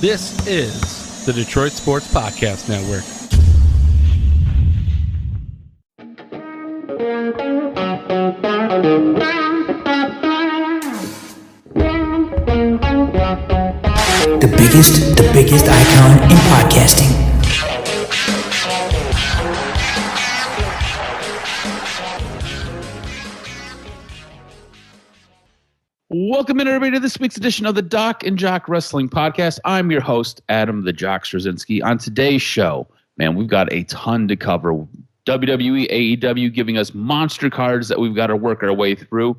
This is the Detroit Sports Podcast Network. The biggest icon in podcasting. Welcome in, everybody, to this week's edition of the DocNJock Wrestling Podcast. I'm your host, Adam the Jock Straczynski. On today's show, man, we've got a ton to cover. WWE, AEW giving us monster cards that we've got to work our way through.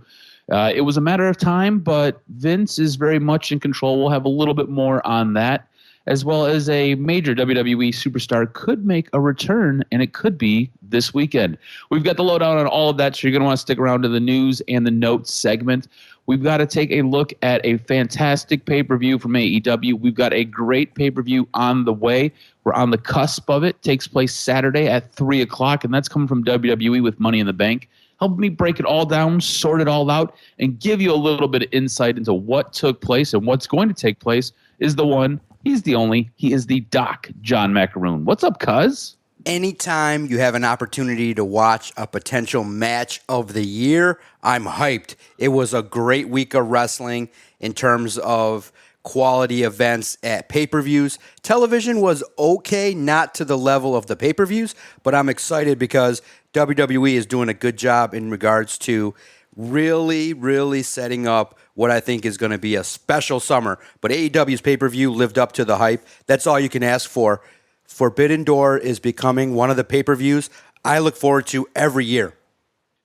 It was a matter of time, but Vince is very much in control. We'll have a little bit more on that, as well as a major WWE superstar could make a return, and it could be this weekend. We've got the lowdown on all of that, so you're going to want to stick around to the news and the notes segment. We've got to take a look at a fantastic pay-per-view from AEW. We've got a great pay-per-view on the way. We're on the cusp of it. It takes place Saturday at 3 o'clock, and that's coming from WWE with Money in the Bank. Help me break it all down, sort it all out, and give you a little bit of insight into what took place and what's going to take place. Is the one, he's the only, he is the Doc, John Macaroon. What's up, cuz? Anytime you have an opportunity to watch a potential match of the year, I'm hyped. It was a great week of wrestling in terms of quality events at pay-per-views. Television was okay, not to the level of the pay-per-views, but I'm excited because WWE is doing a good job in regards to really setting up what I think is going to be a special summer. But AEW's pay-per-view lived up to the hype. That's all you can ask for. Forbidden Door is becoming one of the pay-per-views I look forward to every year.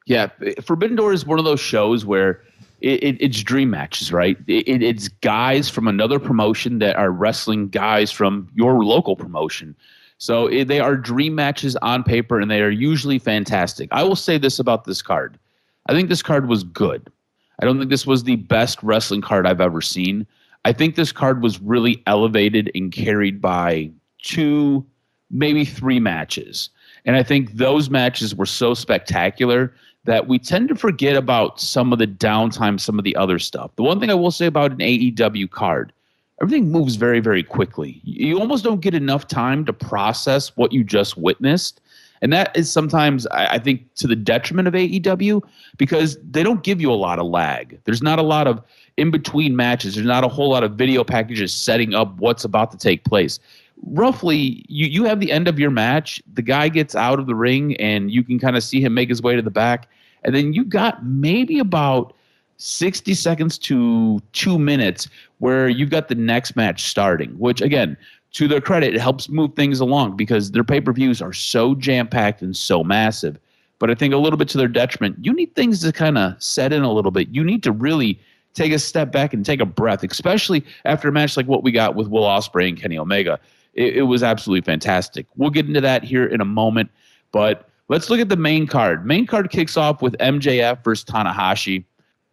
Yeah, Forbidden Door is one of those shows where it's dream matches, right? It's guys from another promotion that are wrestling guys from your local promotion. So they are dream matches on paper, and they are usually fantastic. I will say this about this card. I think this card was good. I don't think this was the best wrestling card I've ever seen. I think this card was really elevated and carried by 2, maybe 3 matches. And I think those matches were so spectacular that we tend to forget about some of the downtime, some of the other stuff. The one thing I will say about an AEW card, everything moves very, very quickly. You almost don't get enough time to process what you just witnessed. And that is sometimes, I think, to the detriment of AEW because they don't give you a lot of lag. There's not a lot of in-between matches. There's not a whole lot of video packages setting up what's about to take place. Roughly, you have the end of your match. The guy gets out of the ring, and you can kind of see him make his way to the back. And then you got maybe about 60 seconds to 2 minutes where you've got the next match starting, which, again, to their credit, it helps move things along because their pay-per-views are so jam-packed and so massive. But I think a little bit to their detriment, you need things to kind of set in a little bit. You need to really take a step back and take a breath, especially after a match like what we got with Will Ospreay and Kenny Omega. It was absolutely fantastic. We'll get into that here in a moment, but let's look at the main card. Main card kicks off with MJF versus Tanahashi.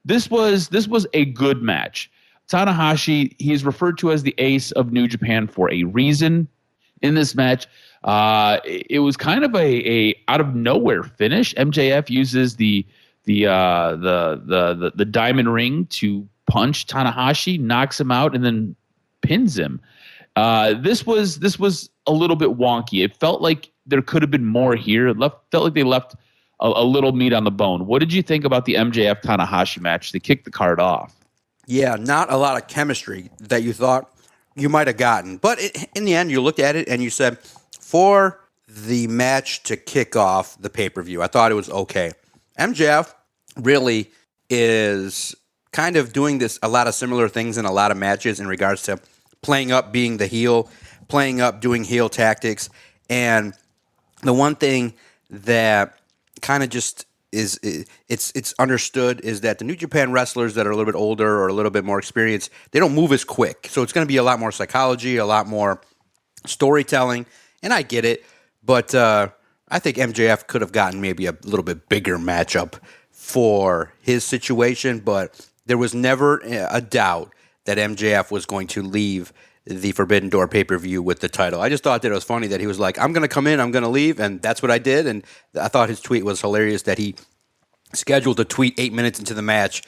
This was a good match. Tanahashi, he's referred to as the ace of New Japan for a reason. In this match, it was kind of a out of nowhere finish. MJF uses the diamond ring to punch Tanahashi, knocks him out, and then pins him. This was a little bit wonky. It felt like there could have been more here. It felt like they left a little meat on the bone. What did you think about the MJF Tanahashi match to kick the card off? Yeah, not a lot of chemistry that you thought you might have gotten. But in the end, you looked at it and you said, for the match to kick off the pay-per-view, I thought it was okay. MJF really is kind of doing a lot of similar things in a lot of matches in regards to playing up being the heel, playing up doing heel tactics. And the one thing that kind of just it's understood is that the New Japan wrestlers that are a little bit older or a little bit more experienced, they don't move as quick. So it's going to be a lot more psychology, a lot more storytelling, and I get it. But I think MJF could have gotten maybe a little bit bigger matchup for his situation, but there was never a doubt that MJF was going to leave the Forbidden Door pay-per-view with the title. I just thought that it was funny that he was like, I'm going to come in, I'm going to leave, and that's what I did. And I thought his tweet was hilarious that he scheduled a tweet 8 minutes into the match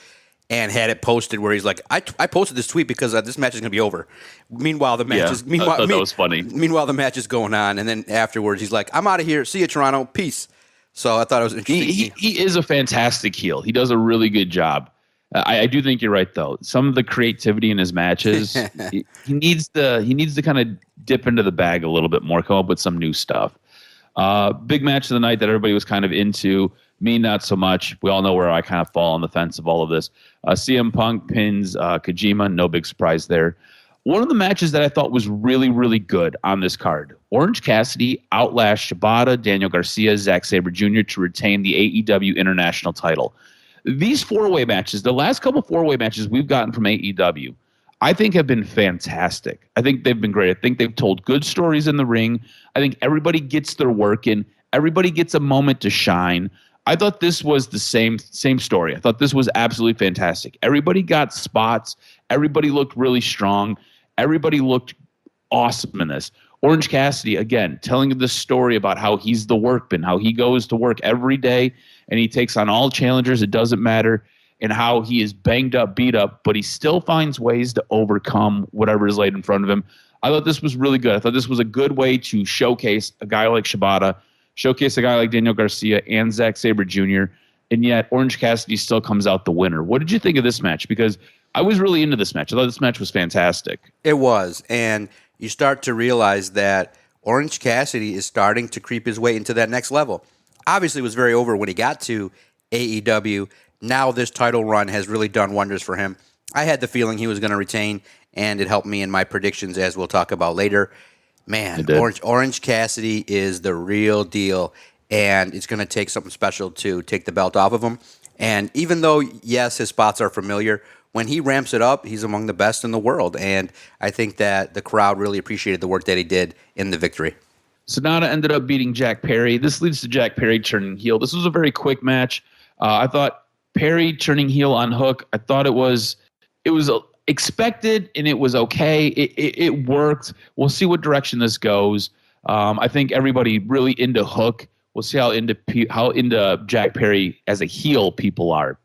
and had it posted where he's like, I posted this tweet because this match is going to be over. Meanwhile, the match Yeah, is I thought that was funny. Meanwhile, the match is going on, and then afterwards, he's like, I'm out of here. See you, Toronto. Peace. So I thought it was interesting. He is a fantastic heel. He does a really good job. I do think you're right, though. Some of the creativity in his matches, he needs to kind of dip into the bag a little bit more, come up with some new stuff. Big match of the night that everybody was kind of into. Me, not so much. We all know where I kind of fall on the fence of all of this. CM Punk pins Kojima. No big surprise there. One of the matches that I thought was really, really good on this card. Orange Cassidy outlashed Shibata, Daniel Garcia, Zack Sabre Jr. to retain the AEW International title. These four-way matches, the last couple four-way matches we've gotten from AEW, I think have been fantastic. I think they've been great. I think they've told good stories in the ring. I think everybody gets their work in. Everybody gets a moment to shine. I thought this was the same story. I thought this was absolutely fantastic. Everybody got spots. Everybody looked really strong. Everybody looked awesome in this. Orange Cassidy, again, telling the story about how he's the workman, how he goes to work every day and he takes on all challengers. It doesn't matter. And how he is banged up, beat up, but he still finds ways to overcome whatever is laid in front of him. I thought this was really good. I thought this was a good way to showcase a guy like Shibata, showcase a guy like Daniel Garcia and Zack Sabre Jr., and yet Orange Cassidy still comes out the winner. What did you think of this match? Because I was really into this match. I thought this match was fantastic. It was, and you start to realize that Orange Cassidy is starting to creep his way into that next level. Obviously, it was very over when he got to AEW. Now this title run has really done wonders for him. I had the feeling he was going to retain, and it helped me in my predictions, as we'll talk about later. Man, Orange Cassidy is the real deal, and it's going to take something special to take the belt off of him. And even though, yes, his spots are familiar, when he ramps it up, he's among the best in the world. And I think that the crowd really appreciated the work that he did in the victory. Sonata ended up beating Jack Perry. This leads to Jack Perry turning heel. This was a very quick match. I thought Perry turning heel on Hook, I thought it was expected and it was okay. It worked. We'll see what direction this goes. I think everybody really into Hook. We'll see how into Jack Perry as a heel people are.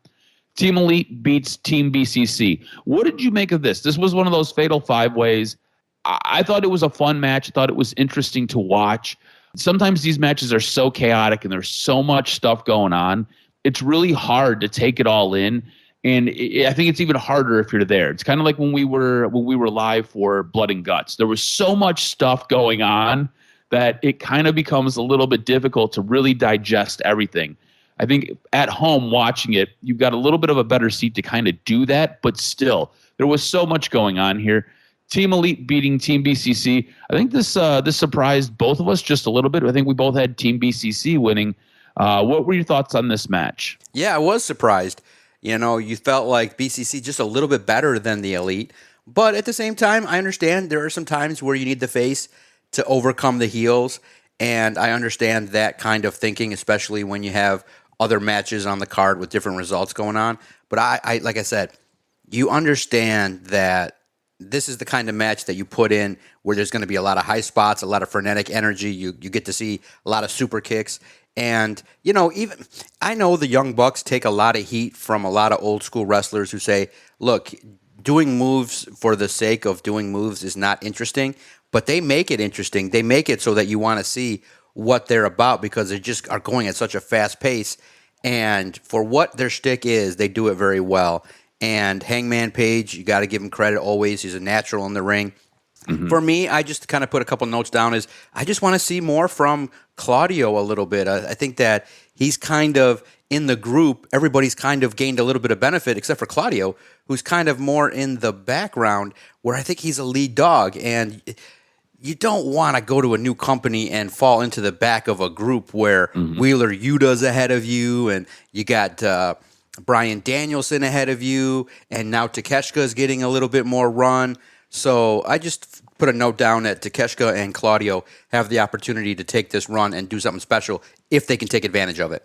Team Elite beats Team BCC. What did you make of this? This was one of those fatal five ways. I thought it was a fun match. I thought it was interesting to watch. Sometimes these matches are so chaotic and there's so much stuff going on. It's really hard to take it all in. And I think it's even harder if you're there. It's kind of like when we were live for Blood and Guts. There was so much stuff going on that it kind of becomes a little bit difficult to really digest everything. I think at home watching it, you've got a little bit of a better seat to kind of do that, but still, there was so much going on here. Team Elite beating Team BCC. I think this surprised both of us just a little bit. I think we both had Team BCC winning. What were your thoughts on this match? Yeah, I was surprised. You know, you felt like BCC just a little bit better than the Elite. But at the same time, I understand there are some times where you need the face to overcome the heels. And I understand that kind of thinking, especially when you have other matches on the card with different results going on. But I like I said, you understand that this is the kind of match that you put in where there's going to be a lot of high spots, a lot of frenetic energy. You get to see a lot of super kicks. And, you know, even I know the Young Bucks take a lot of heat from a lot of old school wrestlers who say, look, doing moves for the sake of doing moves is not interesting, but they make it interesting. They make it so that you want to see what they're about because they just are going at such a fast pace. And for what their shtick is, they do it very well. And Hangman Page, you got to give him credit always. He's a natural in the ring. Mm-hmm. For me, I just kind of put a couple notes down is I just want to see more from Claudio a little bit. I think that he's kind of in the group. Everybody's kind of gained a little bit of benefit except for Claudio, who's kind of more in the background where I think he's a lead dog. And you don't want to go to a new company and fall into the back of a group where Wheeler Yuta's ahead of you and you got Bryan Danielson ahead of you and now Takeshita's getting a little bit more run. So I just put a note down that Takeshita and Claudio have the opportunity to take this run and do something special if they can take advantage of it.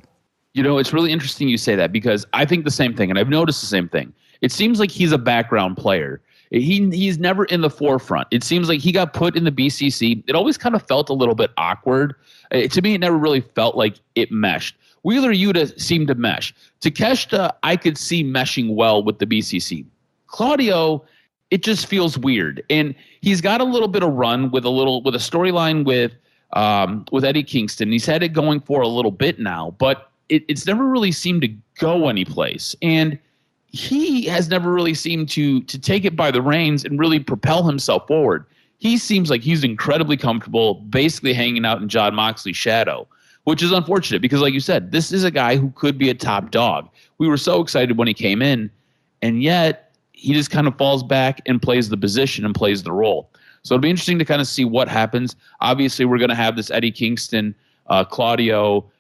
You know, it's really interesting you say that because I think the same thing, and I've noticed the same thing. It seems like he's a background player. He's never in the forefront. It seems like he got put in the BCC. It always kind of felt a little bit awkward. To me, it never really felt like it meshed. Wheeler Yuta seemed to mesh. Takeshita, I could see meshing well with the BCC. Claudio, it just feels weird, and he's got a little bit of run with a storyline with Eddie Kingston. He's had it going for a little bit now, but it's never really seemed to go anyplace, and he has never really seemed to take it by the reins and really propel himself forward. He seems like he's incredibly comfortable, basically hanging out in Jon Moxley's shadow, which is unfortunate because, like you said, this is a guy who could be a top dog. We were so excited when he came in, and yet he just kind of falls back and plays the position and plays the role. So it'll be interesting to kind of see what happens. Obviously, we're going to have this Eddie Kingston, Claudio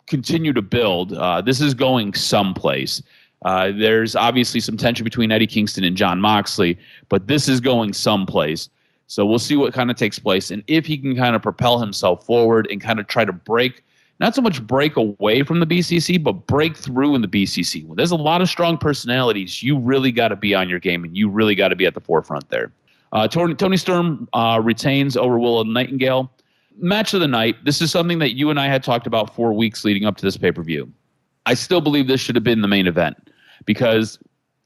continue to build. This is going someplace. There's obviously some tension between Eddie Kingston and Jon Moxley, but this is going someplace. So we'll see what kind of takes place and if he can kind of propel himself forward and kind of try to not so much break away from the BCC, but break through in the BCC. Well, there's a lot of strong personalities. You really got to be on your game, and you really got to be at the forefront there. Tony Storm retains over Willow Nightingale. Match of the night. This is something that you and I had talked about 4 weeks leading up to this pay-per-view. I still believe this should have been the main event because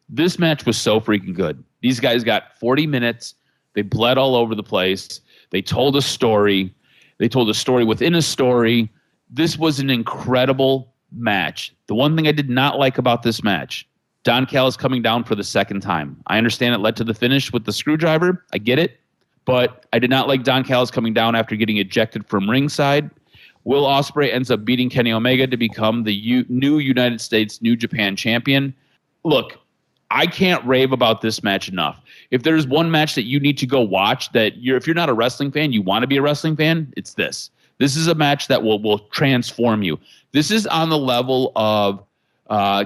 this match was so freaking good. These guys got 40 minutes. They bled all over the place. They told a story. They told a story within a story. This was an incredible match. The one thing I did not like about this match, Don Callis coming down for the second time. I understand it led to the finish with the screwdriver. I get it. But I did not like Don Callis coming down after getting ejected from ringside. Will Ospreay ends up beating Kenny Omega to become the new United States New Japan champion. Look, I can't rave about this match enough. If there's one match that you need to go watch if you're not a wrestling fan, you want to be a wrestling fan, it's this. This is a match that will transform you. This is on the level of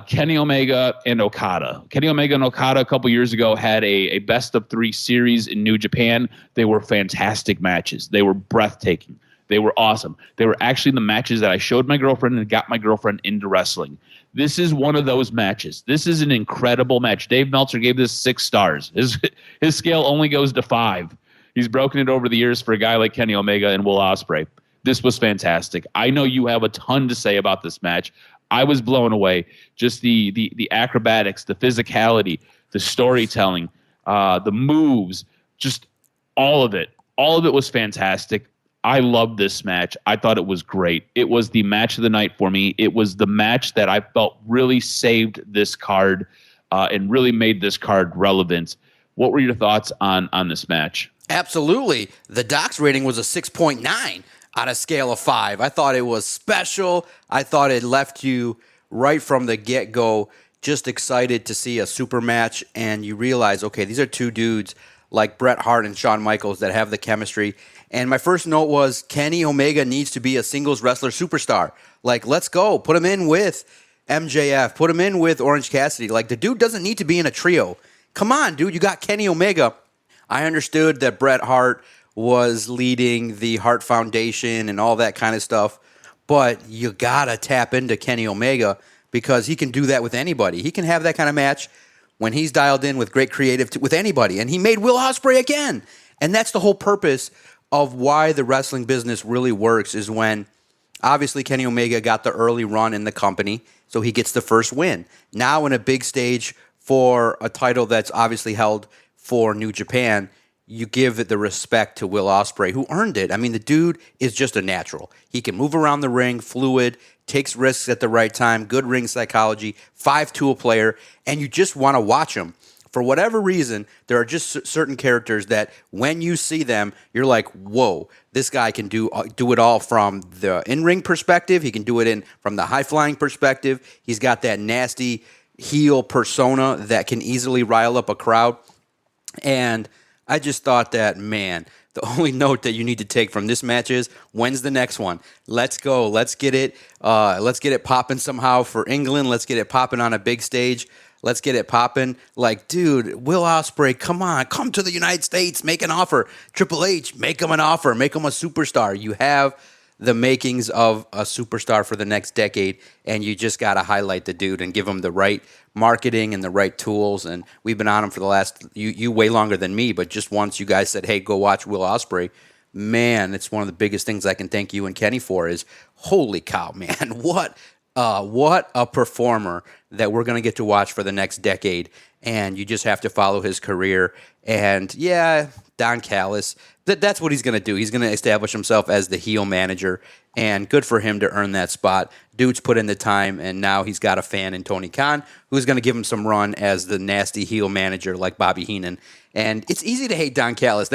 Kenny Omega and Okada. Kenny Omega and Okada a couple years ago had a best of 3 series in New Japan. They were fantastic matches. They were breathtaking. They were awesome. They were actually the matches that I showed my girlfriend and got my girlfriend into wrestling. This is one of those matches. This is an incredible match. Dave Meltzer gave this 6 stars. His scale only goes to 5. He's broken it over the years for a guy like Kenny Omega and Will Ospreay. This was fantastic. I know you have a ton to say about this match. I was blown away. Just the acrobatics, the physicality, the storytelling, the moves, just all of it. All of it was fantastic. I loved this match. I thought it was great. It was the match of the night for me. It was the match that I felt really saved this card and really made this card relevant. What were your thoughts on this match? Absolutely. The Doc's rating was a 6.9 on a scale of 5. I thought it was special. I thought it left you right from the get-go just excited to see a super match, and you realize, okay, these are 2 dudes like Bret Hart and Shawn Michaels that have the chemistry. And my first note was Kenny Omega needs to be a singles wrestler superstar. Like, let's go. Put him in with MJF. Put him in with Orange Cassidy. Like, the dude doesn't need to be in a trio. Come on, dude. You got Kenny Omega. I understood that Bret Hart was leading the Hart Foundation and all that kind of stuff, but you got to tap into Kenny Omega because he can do that with anybody. He can have that kind of match when he's dialed in with great creative with anybody, and he made Will Ospreay again. And that's the whole purpose of why the wrestling business really works is when, obviously, Kenny Omega got the early run in the company, so he gets the first win. Now in a big stage for a title that's obviously held for New Japan, you give it the respect to Will Ospreay, who earned it. I mean, the dude is just a natural. He can move around the ring, fluid, takes risks at the right time, good ring psychology, 5-tool player, and you just want to watch him. For whatever reason, there are just certain characters that when you see them, you're like, whoa, this guy can do it all from the in-ring perspective. He can do it from the high-flying perspective. He's got that nasty heel persona that can easily rile up a crowd. And I just thought that, man, the only note that you need to take from this match is, when's the next one? Let's go. Let's get it. Let's get it popping somehow for England. Let's get it popping on a big stage. Let's get it popping. Like, dude, Will Ospreay, come on. Come to the United States. Make an offer. Triple H, make him an offer. Make him a superstar. You have the makings of a superstar for the next decade, and you just got to highlight the dude and give him the right marketing and the right tools. And we've been on him for the last, you way longer than me, but just once you guys said, hey, go watch Will Ospreay, man, it's one of the biggest things I can thank you and Kenny for is, holy cow, man, what What a performer that we're going to get to watch for the next decade. And you just have to follow his career. And yeah, Don Callis, that's what he's going to do. He's going to establish himself as the heel manager. And good for him to earn that spot. Dude's put in the time, and now he's got a fan in Tony Khan, who's going to give him some run as the nasty heel manager like Bobby Heenan. And it's easy to hate Don Callis.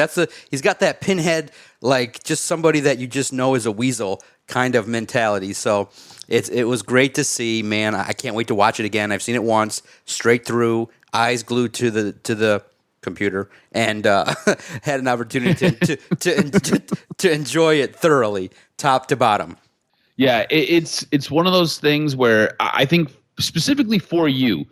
He's got that pinhead, like just somebody that you just know is a weasel kind of mentality. So it was great to see, man. I can't wait to watch it again. I've seen it once, straight through, eyes glued to the computer, and had an opportunity to enjoy it thoroughly, top to bottom. Yeah, it's one of those things where I think specifically for you,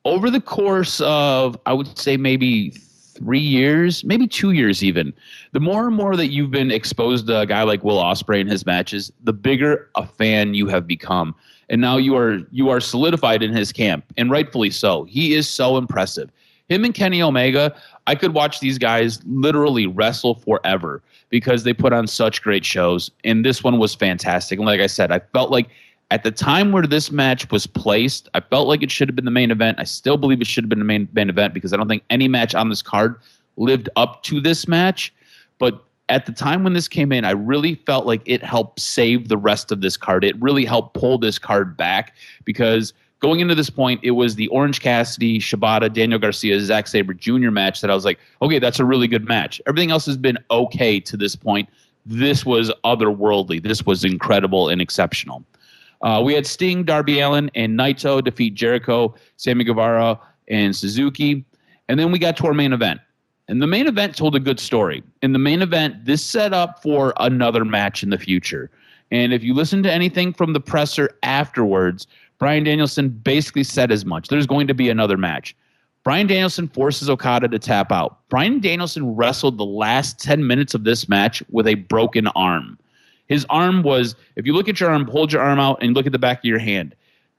over the course of, I would say maybe 3 years, maybe 2 years even, the more and more that you've been exposed to a guy like Will Ospreay in his matches, the bigger a fan you have become. And now you are solidified in his camp, and rightfully so. He is so impressive. Him and Kenny Omega, I could watch these guys literally wrestle forever because they put on such great shows, and this one was fantastic. And like I said, I felt like at the time where this match was placed, I felt like it should have been the main event. I still believe it should have been the main event because I don't think any match on this card lived up to this match. But at the time when this came in, I really felt like it helped save the rest of this card. It really helped pull this card back because going into this point, it was the Orange Cassidy, Shibata, Daniel Garcia, Zack Sabre Jr. match that I was like, okay, that's a really good match. Everything else has been okay to this point. This was otherworldly. This was incredible and exceptional. We had Sting, Darby Allin, and Naito defeat Jericho, Sammy Guevara, and Suzuki. And then we got to our main event. And the main event told a good story. In the main event, this set up for another match in the future. And if you listen to anything from the presser afterwards, Bryan Danielson basically said as much. There's going to be another match. Bryan Danielson forces Okada to tap out. Bryan Danielson wrestled the last 10 minutes of this match with a broken arm. His arm was, if you look at your arm, hold your arm out and look at the back of your hand.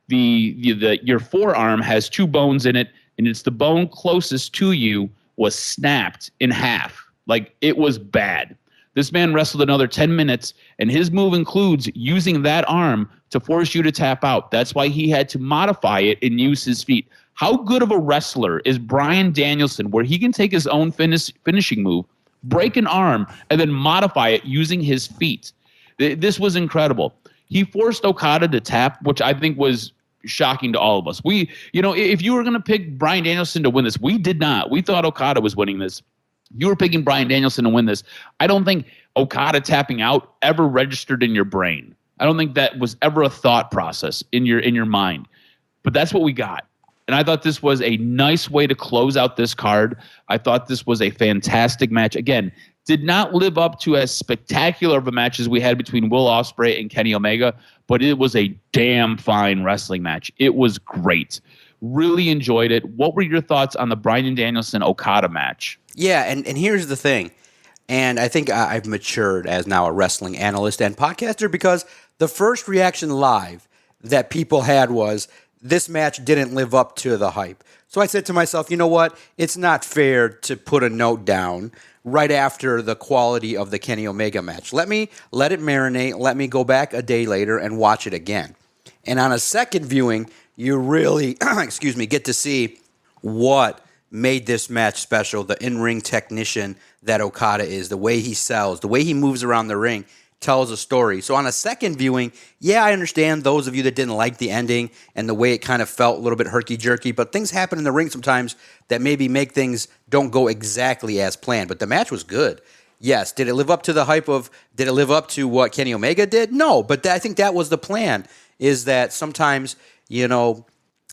Your forearm has two bones in it, and it's the bone closest to you was snapped in half. Like, it was bad. This man wrestled another 10 minutes, and his move includes using that arm to force you to tap out. That's why he had to modify it and use his feet. How good of a wrestler is Bryan Danielson where he can take his own finishing move, break an arm, and then modify it using his feet? This was incredible. He forced Okada to tap, which I think was shocking to all of us. If you were going to pick Bryan Danielson to win this, we did not. We thought Okada was winning this. You were picking Bryan Danielson to win this. I don't think Okada tapping out ever registered in your brain. I don't think that was ever a thought process in your mind. But that's what we got. And I thought this was a nice way to close out this card. I thought this was a fantastic match. Again, did not live up to as spectacular of a match as we had between Will Ospreay and Kenny Omega, but it was a damn fine wrestling match. It was great. Really enjoyed it. What were your thoughts on the Bryan Danielson-Okada match? Yeah, and here's the thing. And I think I've matured as now a wrestling analyst and podcaster because the first reaction live that people had was this match didn't live up to the hype. So I said to myself, you know what? It's not fair to put a note down right after the quality of the Kenny Omega match. Let it marinate. Let me go back a day later and watch it again. And on a second viewing, you really, get to see what made this match special, the in-ring technician that Okada is, the way he sells, the way he moves around the ring, tells a story. So on a second viewing, yeah, I understand those of you that didn't like the ending and the way it kind of felt a little bit herky-jerky, but things happen in the ring sometimes that maybe make things don't go exactly as planned. But the match was good. Yes, did it live up to the hype of, did it live up to what Kenny Omega did? No, but I think that was the plan, is that sometimes,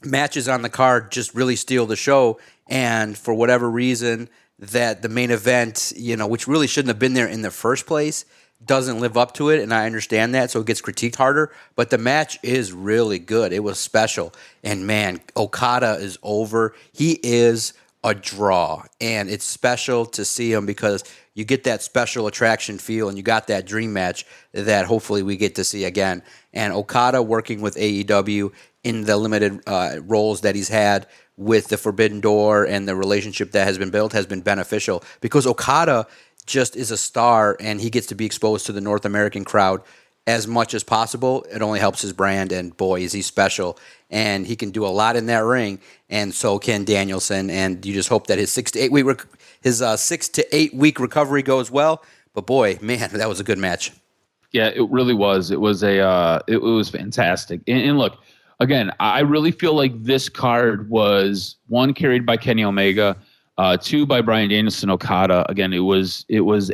matches on the card just really steal the show, and for whatever reason that the main event, which really shouldn't have been there in the first place, doesn't live up to it, and I understand that, so it gets critiqued harder, but the match is really good. It was special, and man, Okada is over. He is a draw, and it's special to see him because you get that special attraction feel, and you got that dream match that hopefully we get to see again. And Okada working with AEW in the limited roles that he's had with the Forbidden Door and the relationship that has been built has been beneficial because Okada just is a star, and he gets to be exposed to the North American crowd as much as possible. It only helps his brand, and boy, is he special. And he can do a lot in that ring, and so can Danielson. And you just hope that his 6 to 8 week recovery goes well. But boy, man, that was a good match. Yeah, it really was. It was it was fantastic. And look, again, I really feel like this card was, one, carried by Kenny Omega, two, by Bryan Danielson Okada. Again, it was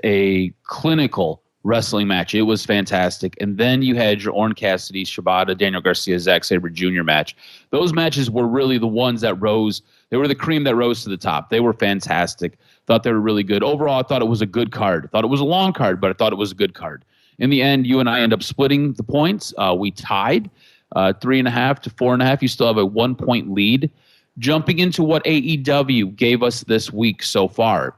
a clinical wrestling match. It was fantastic. And then you had your Orange Cassidy, Shibata, Daniel Garcia, Zack Sabre Jr. match. Those matches were really the ones that rose. They were the cream that rose to the top. They were fantastic. Thought they were really good. Overall, I thought it was a good card. Thought it was a long card, but I thought it was a good card. In the end, you and I end up splitting the points. We tied 3.5 to 4.5. You still have a 1 point lead. Jumping into what AEW gave us this week so far.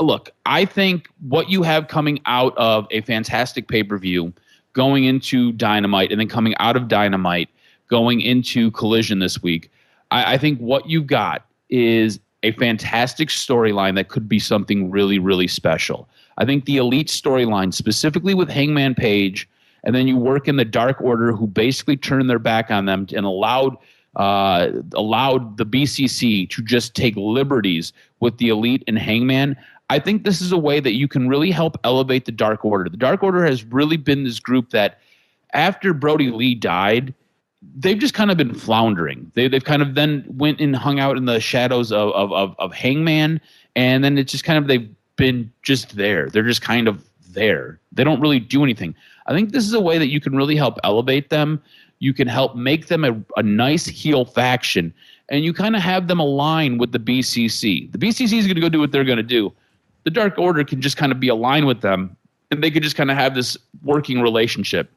Look, I think what you have coming out of a fantastic pay-per-view, going into Dynamite, and then coming out of Dynamite, going into Collision this week, I think what you got is a fantastic storyline that could be something really, really special. I think the Elite storyline, specifically with Hangman Page, and then you work in the Dark Order, who basically turned their back on them and allowed the BCC to just take liberties with the Elite and Hangman. I think this is a way that you can really help elevate the Dark Order. The Dark Order has really been this group that, after Brody Lee died, they've just kind of been floundering. They've kind of then went and hung out in the shadows of Hangman, and then it's just kind of, they've been just there. They're just kind of there. They don't really do anything. I think this is a way that you can really help elevate them. You can help make them a nice heel faction, and you kind of have them align with the BCC. The BCC is going to go do what they're going to do. The Dark Order can just kind of be aligned with them, and they could just kind of have this working relationship.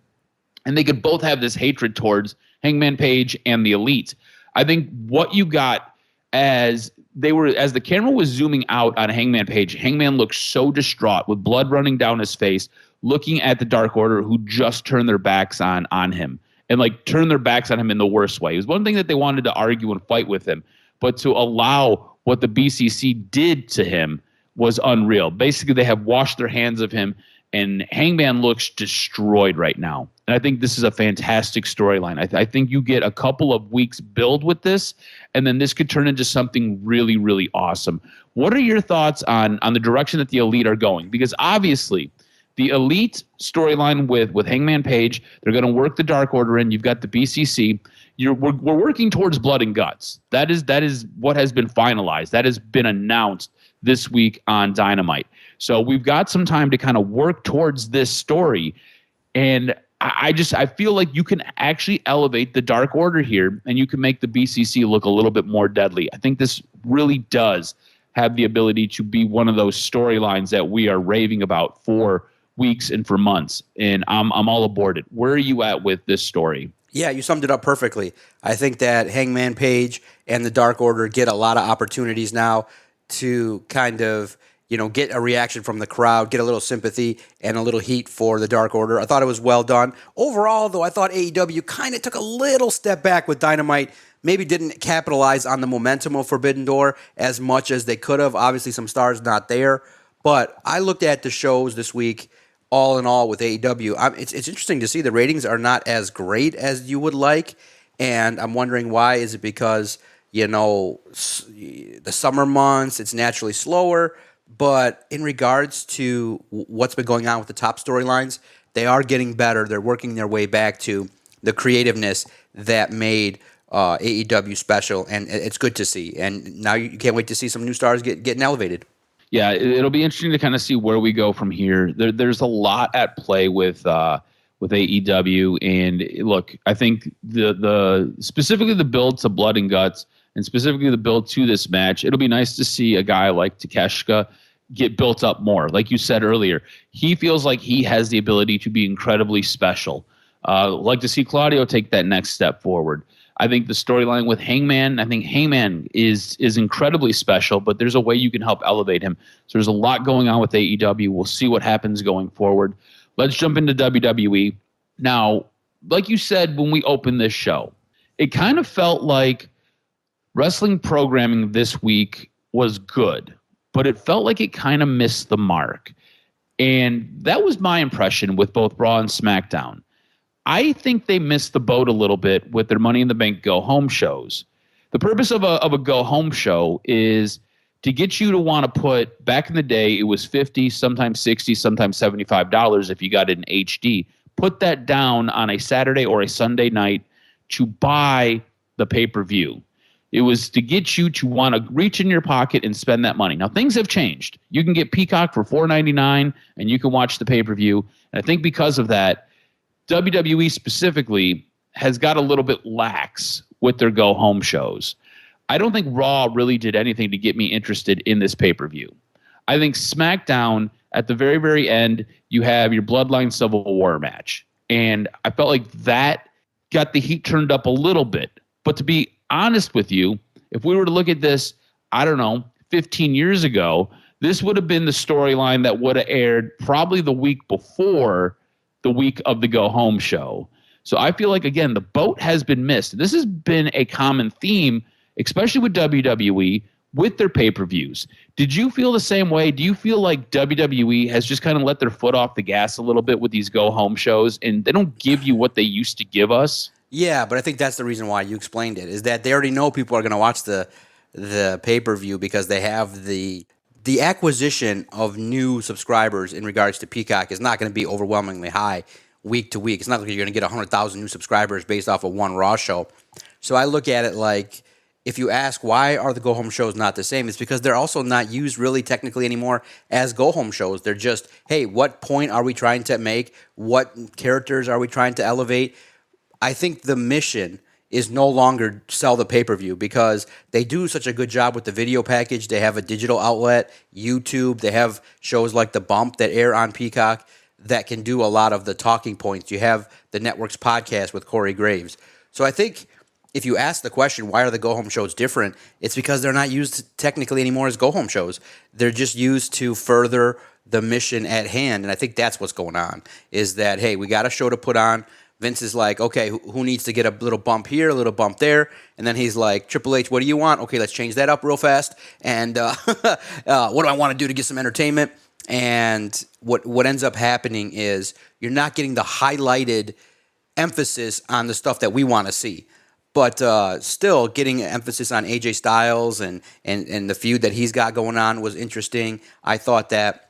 And they could both have this hatred towards Hangman Page and the Elite. I think what you got as the camera was zooming out on Hangman Page, Hangman looked so distraught with blood running down his face, looking at the Dark Order, who just turned their backs on him. And like turn their backs on him in the worst way. It was one thing that they wanted to argue and fight with him, but to allow what the BCC did to him was unreal. Basically, they have washed their hands of him, and Hangman looks destroyed right now. And I think this is a fantastic storyline. I think you get a couple of weeks build with this, and then this could turn into something really, really awesome. What are your thoughts on the direction that the Elite are going? Because obviously, the Elite storyline with Hangman Page, they're going to work the Dark Order in. You've got the BCC. We're working towards blood and guts. That is what has been finalized. That has been announced this week on Dynamite. So we've got some time to kind of work towards this story. And I feel like you can actually elevate the Dark Order here, and you can make the BCC look a little bit more deadly. I think this really does have the ability to be one of those storylines that we are raving about for weeks and for months, and I'm all aboard it. Where are you at with this story? Yeah, you summed it up perfectly. I think that Hangman Page and the Dark Order get a lot of opportunities now to kind of, get a reaction from the crowd, get a little sympathy and a little heat for the Dark Order. I thought it was well done. Overall, though, I thought AEW kind of took a little step back with Dynamite. Maybe didn't capitalize on the momentum of Forbidden Door as much as they could have. Obviously, some stars not there. But I looked at the shows this week, all in all, with AEW. It's interesting to see the ratings are not as great as you would like, and I'm wondering why. Is it because, the summer months, it's naturally slower? But in regards to what's been going on with the top storylines, they are getting better. They're working their way back to the creativeness that made AEW special, and it's good to see. And now you can't wait to see some new stars getting elevated. Yeah, it'll be interesting to kind of see where we go from here. There's a lot at play with AEW, and look, I think the specifically the build to Blood and Guts, and specifically the build to this match, it'll be nice to see a guy like Takeshita get built up more. Like you said earlier, he feels like he has the ability to be incredibly special. Like to see Claudio take that next step forward. I think the storyline with Hangman, I think Hangman is incredibly special, but there's a way you can help elevate him. So there's a lot going on with AEW. We'll see what happens going forward. Let's jump into WWE. Now, like you said when we opened this show, it kind of felt like wrestling programming this week was good, but it felt like it kind of missed the mark. And that was my impression with both Raw and SmackDown. I think they missed the boat a little bit with their Money in the Bank go-home shows. The purpose of a go-home show is to get you to want to put, back in the day, it was $50, sometimes $60, sometimes $75 if you got it in HD. Put that down on a Saturday or a Sunday night to buy the pay-per-view. It was to get you to want to reach in your pocket and spend that money. Now, things have changed. You can get Peacock for $4.99, and you can watch the pay-per-view. And I think because of that, WWE specifically has got a little bit lax with their go-home shows. I don't think Raw really did anything to get me interested in this pay-per-view. I think SmackDown, at the very, very end, you have your Bloodline Civil War match. And I felt like that got the heat turned up a little bit. But to be honest with you, if we were to look at this, I don't know, 15 years ago, this would have been the storyline that would have aired probably the week before the week of the go-home show. So I feel like, again, the boat has been missed. This has been a common theme, especially with WWE, with their pay-per-views. Did you feel the same way? Do you feel like WWE has just kind of let their foot off the gas a little bit with these go-home shows, and they don't give you what they used to give us? Yeah, but I think that's the reason why you explained it, is that they already know people are going to watch the pay-per-view because they have the acquisition of new subscribers in regards to Peacock is not going to be overwhelmingly high week to week. It's not like you're going to get 100,000 new subscribers based off of one Raw show. So I look at it like, if you ask why are the go-home shows not the same, it's because they're also not used really technically anymore as go-home shows. They're just, hey, what point are we trying to make? What characters are we trying to elevate? I think the mission is no longer sell the pay-per-view because they do such a good job with the video package. They have a digital outlet, YouTube. They have shows like The Bump that air on Peacock that can do a lot of the talking points. You have the network's podcast with Corey Graves. So I think if you ask the question, why are the go-home shows different? It's because they're not used technically anymore as go-home shows. They're just used to further the mission at hand. And I think that's what's going on, is that, hey, we got a show to put on. Vince is like, okay, who needs to get a little bump here, a little bump there? And then he's like, Triple H, what do you want? Okay, let's change that up real fast. And what do I want to do to get some entertainment? And what ends up happening is you're not getting the highlighted emphasis on the stuff that we want to see. But still getting an emphasis on AJ Styles and the feud that he's got going on was interesting. I thought that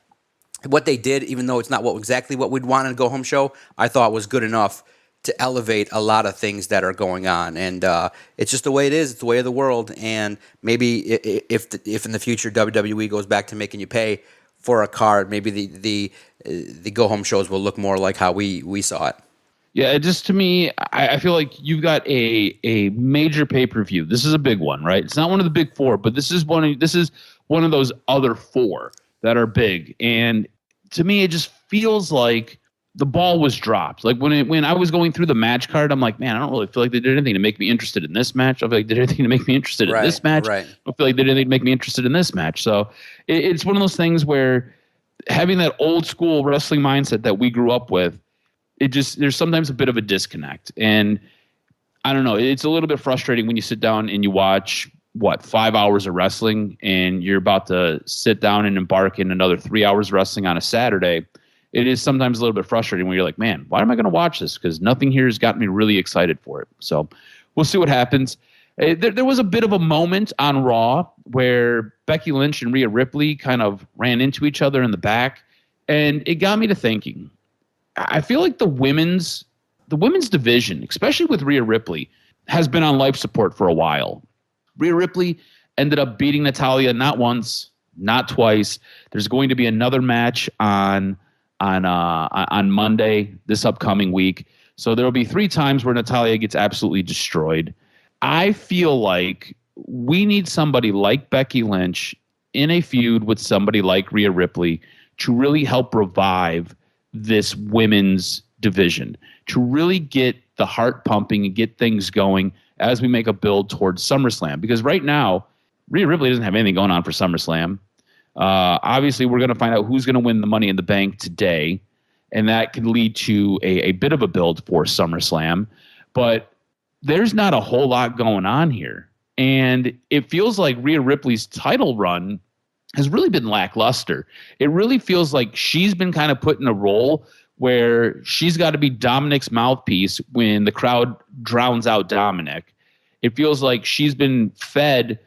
what they did, even though it's not exactly what we'd want in a go-home show, I thought was good enough to elevate a lot of things that are going on. And it's just the way it is. It's the way of the world. And maybe if in the future WWE goes back to making you pay for a card, maybe the go-home shows will look more like how we saw it. Yeah, just to me, I feel like you've got a major pay-per-view. This is a big one, right? It's not one of the big four, but this is one of those other four that are big. And to me, it just feels like the ball was dropped. Like when I was going through the match card, I'm like, man, I don't really feel like they did anything to make me interested in this match. I feel like they did anything to make me interested in this match. Right. I feel like they did anything to make me interested in this match. So it's one of those things where having that old school wrestling mindset that we grew up with, there's sometimes a bit of a disconnect. And I don't know, it's a little bit frustrating when you sit down and you watch 5 hours of wrestling and you're about to sit down and embark in another 3 hours of wrestling on a Saturday. It is sometimes a little bit frustrating when you're like, man, why am I going to watch this? Because nothing here has got me really excited for it. So we'll see what happens. There was a bit of a moment on Raw where Becky Lynch and Rhea Ripley kind of ran into each other in the back. And it got me to thinking, I feel like the women's division, especially with Rhea Ripley, has been on life support for a while. Rhea Ripley ended up beating Natalya not once, not twice. There's going to be another match on Monday this upcoming week. So there will be 3 times where Natalya gets absolutely destroyed. I feel like we need somebody like Becky Lynch in a feud with somebody like Rhea Ripley to really help revive this women's division, to really get the heart pumping and get things going as we make a build towards SummerSlam. Because right now, Rhea Ripley doesn't have anything going on for SummerSlam. Obviously, we're going to find out who's going to win the Money in the Bank today, and that could lead to a bit of a build for SummerSlam. But there's not a whole lot going on here. And it feels like Rhea Ripley's title run has really been lackluster. It really feels like she's been kind of put in a role where she's got to be Dominic's mouthpiece when the crowd drowns out Dominic. It feels like she's been fed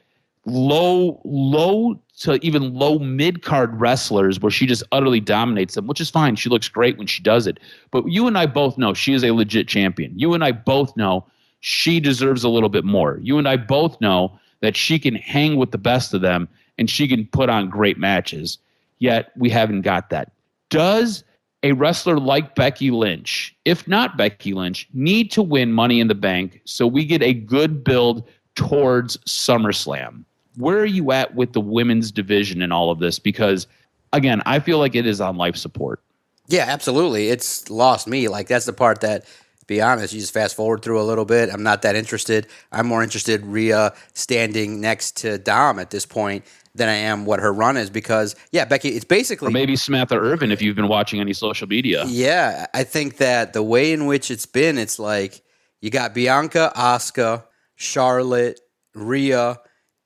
low to even low mid-card wrestlers where she just utterly dominates them, which is fine. She looks great when she does it. But you and I both know she is a legit champion. You and I both know she deserves a little bit more. You and I both know that she can hang with the best of them and she can put on great matches. Yet we haven't got that. Does a wrestler like Becky Lynch, if not Becky Lynch, need to win Money in the Bank so we get a good build towards SummerSlam? Where are you at with the women's division in all of this? Because, again, I feel like it is on life support. Yeah, absolutely. It's lost me. Like, that's the part that, to be honest, you just fast forward through a little bit. I'm not that interested. I'm more interested Rhea standing next to Dom at this point than I am what her run is because, yeah, Becky, it's basically... Or maybe Samantha Irvin if you've been watching any social media. Yeah, I think that the way in which it's been, it's like you got Bianca, Asuka, Charlotte, Rhea,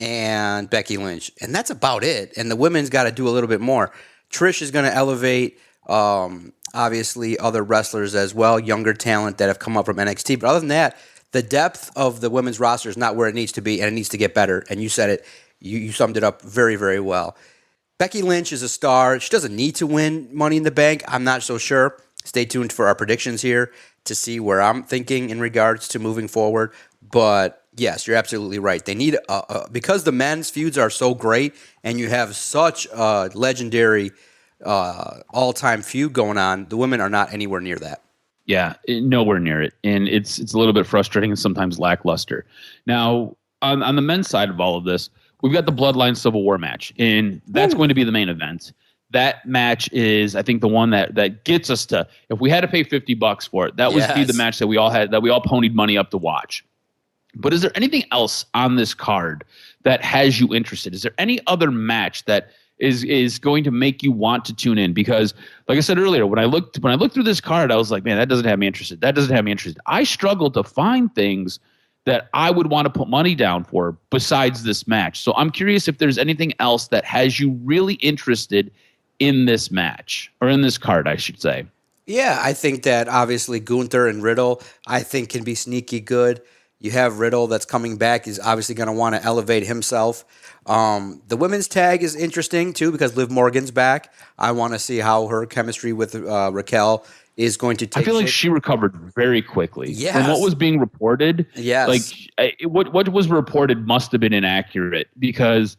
and Becky Lynch. And that's about it. And the women's got to do a little bit more. Trish is going to elevate, obviously, other wrestlers as well, younger talent that have come up from NXT. But other than that, the depth of the women's roster is not where it needs to be, and it needs to get better. And you said it. You summed it up very, very well. Becky Lynch is a star. She doesn't need to win Money in the Bank. I'm not so sure. Stay tuned for our predictions here to see where I'm thinking in regards to moving forward. But yes, you're absolutely right. They need because the men's feuds are so great, and you have such a legendary all-time feud going on. The women are not anywhere near that. Yeah, nowhere near it, and it's a little bit frustrating and sometimes lackluster. Now, on the men's side of all of this, we've got the Bloodline Civil War match, and that's going to be the main event. That match is, I think, the one that gets us to. If we had to pay $50 for it, that would be the match that we all ponied money up to watch. But is there anything else on this card that has you interested? Is there any other match that is going to make you want to tune in? Because, like I said earlier, when I looked through this card, I was like, man, that doesn't have me interested. That doesn't have me interested. I struggled to find things that I would want to put money down for besides this match. So I'm curious if there's anything else that has you really interested in this match, or in this card, I should say. Yeah, I think that obviously Gunther and Riddle, I think, can be sneaky good. You have Riddle that's coming back. He's obviously going to want to elevate himself. The women's tag is interesting, too, because Liv Morgan's back. I want to see how her chemistry with Raquel is going to take I feel like shape. she recovered very quickly. Yes. From what was being reported, Yes. What was reported must have been inaccurate because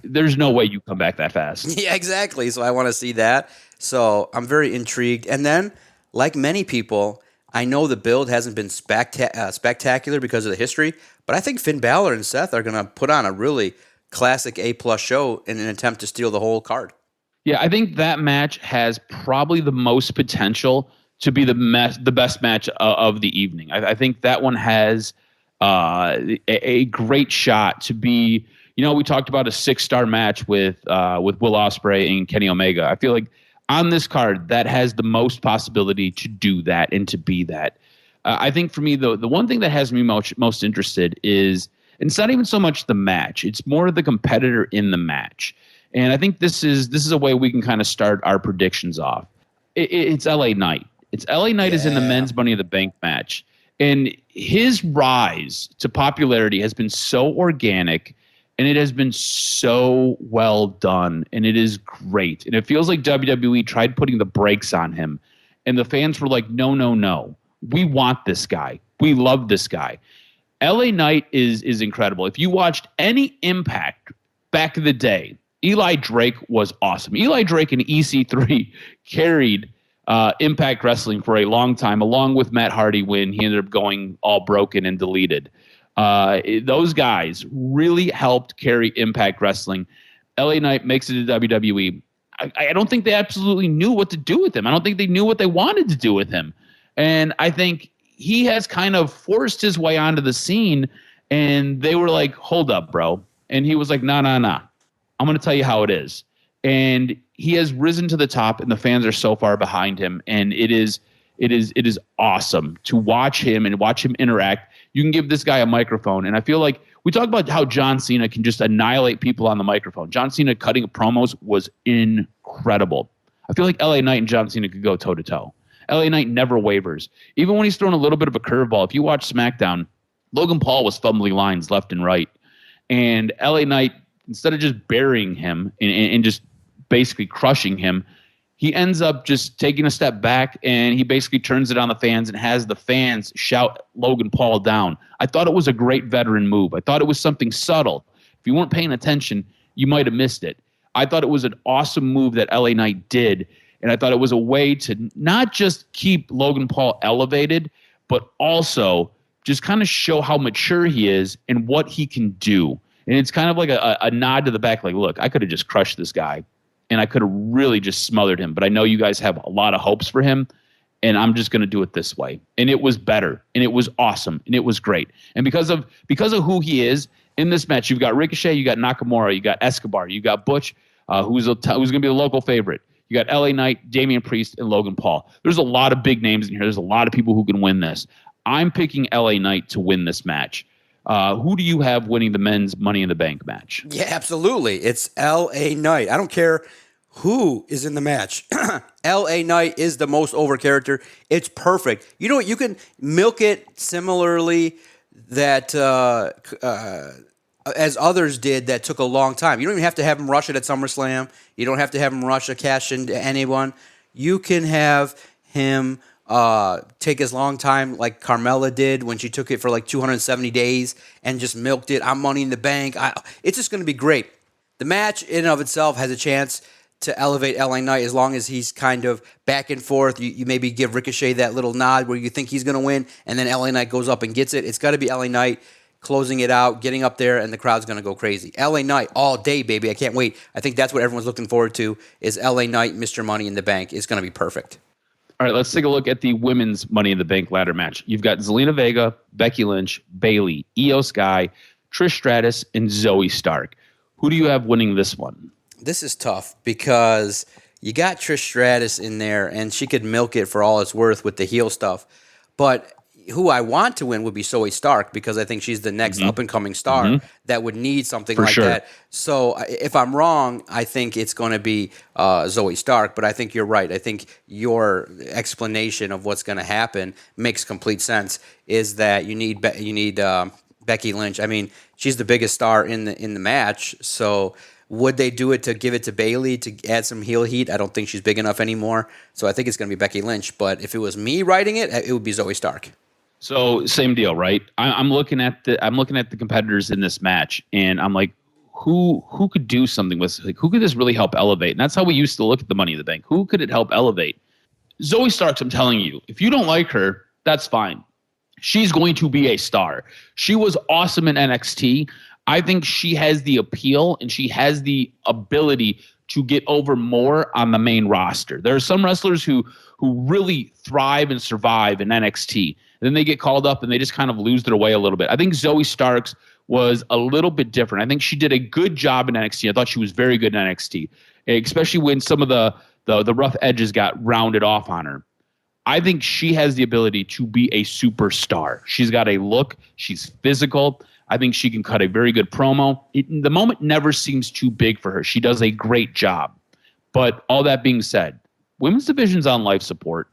there's no way you come back that fast. Yeah, exactly. So I want to see that. So I'm very intrigued. And then, like many people, I know the build hasn't been spectacular because of the history, but I think Finn Balor and Seth are going to put on a really classic A+ show in an attempt to steal the whole card. Yeah, I think that match has probably the most potential to be the best match of the evening. I think that one has a great shot to be. You know, we talked about a 6-star match with Will Ospreay and Kenny Omega. I feel like on this card that has the most possibility to do that and to be that. I think for me, the one thing that has me most interested is, and it's not even so much the match; it's more the competitor in the match. And I think this is a way we can kind of start our predictions off. It's LA Knight. It's LA Knight is in the men's Money in the Bank match. And his rise to popularity has been so organic, and it has been so well done, and it is great. And it feels like WWE tried putting the brakes on him, and the fans were like, no. We want this guy. We love this guy. LA Knight is incredible. If you watched any Impact back in the day, Eli Drake was awesome. Eli Drake and EC3 carried Impact Wrestling for a long time, along with Matt Hardy when he ended up going all broken and deleted. Those guys really helped carry Impact Wrestling. LA Knight makes it to WWE. I don't think they absolutely knew what to do with him. I don't think they knew what they wanted to do with him. And I think he has kind of forced his way onto the scene, and they were like, hold up, bro. And he was like, nah. I'm going to tell you how it is. And he has risen to the top, and the fans are so far behind him. And it is awesome to watch him and watch him interact. You can give this guy a microphone. And I feel like we talk about how John Cena can just annihilate people on the microphone. John Cena cutting promos was incredible. I feel like LA Knight and John Cena could go toe-to-toe. LA Knight never wavers. Even when he's throwing a little bit of a curveball, if you watch SmackDown, Logan Paul was fumbling lines left and right. And LA Knight, instead of just burying him and just basically crushing him, he ends up just taking a step back, and he basically turns it on the fans and has the fans shout Logan Paul down. I thought it was a great veteran move. I thought it was something subtle. If you weren't paying attention, you might have missed it. I thought it was an awesome move that LA Knight did, and I thought it was a way to not just keep Logan Paul elevated, but also just kind of show how mature he is and what he can do. And it's kind of like a nod to the back, like, look, I could have just crushed this guy, and I could have really just smothered him. But I know you guys have a lot of hopes for him, and I'm just going to do it this way. And it was better, and it was awesome, and it was great. And because of who he is in this match, you've got Ricochet, you got Nakamura, you got Escobar, you got Butch, who's going to be the local favorite. You got LA Knight, Damian Priest, and Logan Paul. There's a lot of big names in here. There's a lot of people who can win this. I'm picking LA Knight to win this match. Who do you have winning the men's Money in the Bank match? Yeah, absolutely. It's LA Knight. I don't care who is in the match. LA Knight is the most over character. It's perfect. You know what? You can milk it similarly that as others did that took a long time. You don't even have to have him rush it at SummerSlam. You don't have to have him rush a cash into anyone. You can have him take his long time like Carmella did when she took it for like 270 days and just milked it. I'm Money in the Bank. It's just going to be great. The match in and of itself has a chance to elevate LA Knight as long as he's kind of back and forth. You maybe give Ricochet that little nod where you think he's going to win, and then LA Knight goes up and gets it. It's got to be LA Knight closing it out, getting up there, and the crowd's going to go crazy. LA Knight all day, baby. I can't wait. I think that's what everyone's looking forward to is LA Knight, Mr. Money in the Bank. It's going to be perfect. All right, let's take a look at the women's Money in the Bank ladder match. You've got Zelina Vega, Becky Lynch, Bayley, Io Sky, Trish Stratus, and Zoe Stark. Who do you have winning this one? This is tough because you got Trish Stratus in there, and she could milk it for all it's worth with the heel stuff. But who I want to win would be Zoe Stark because I think she's the next up-and-coming star that would need something like that. So if I'm wrong, I think it's going to be Zoe Stark, but I think you're right. I think your explanation of what's going to happen makes complete sense, is that you need Becky Lynch. I mean, she's the biggest star in the match, so would they do it to give it to Bayley to add some heel heat? I don't think she's big enough anymore, so I think it's going to be Becky Lynch. But if it was me writing it, it would be Zoe Stark. So same deal, right? I'm looking at the competitors in this match, and I'm like, who could do something with, like, who could this really help elevate? And that's how we used to look at the Money in the Bank. Who could it help elevate? Zoe Starks, I'm telling you, if you don't like her, that's fine. She's going to be a star. She was awesome in NXT. I think she has the appeal and she has the ability to get over more on the main roster. There are some wrestlers who really thrive and survive in NXT. And then they get called up and they just kind of lose their way a little bit. I think Zoe Starks was a little bit different. I think she did a good job in NXT. I thought she was very good in NXT, especially when some of the rough edges got rounded off on her. I think she has the ability to be a superstar. She's got a look. She's physical. I think she can cut a very good promo. The moment never seems too big for her. She does a great job. But all that being said, women's division's on life support.